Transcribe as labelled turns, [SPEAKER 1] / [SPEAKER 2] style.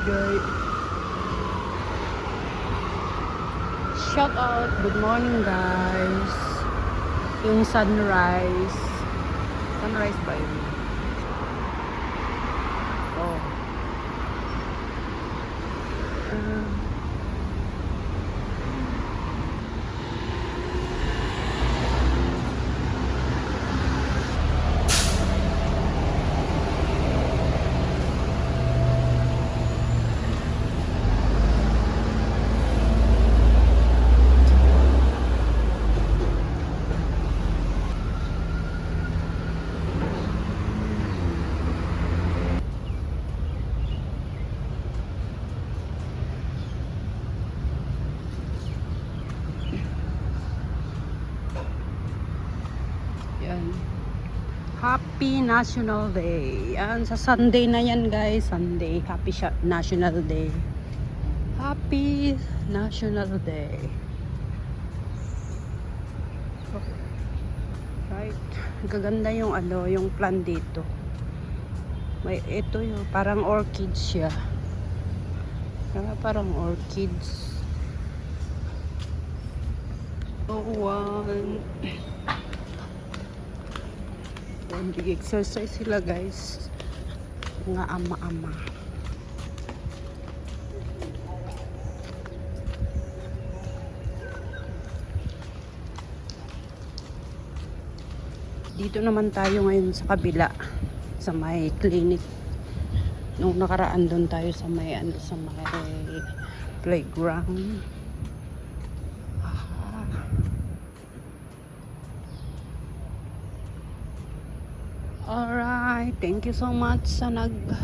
[SPEAKER 1] Good. Shout out. Good morning, guys. Yung sunrise. Sunrise ba yun? Oh. Yan. Happy National Day. Yan, sa Sunday na yan, guys. Sunday. Happy National Day. Happy National Day. Right. Gaganda yung yung plant dito. May ito yung parang orchids siya. Parang orchids. Oh, one. Nag-exercise sila, guys. Mga ama-ama. Dito naman tayo ngayon sa kabila, sa may clinic. Nung nakaraan doon tayo sa may playground. Alright, thank you so much sa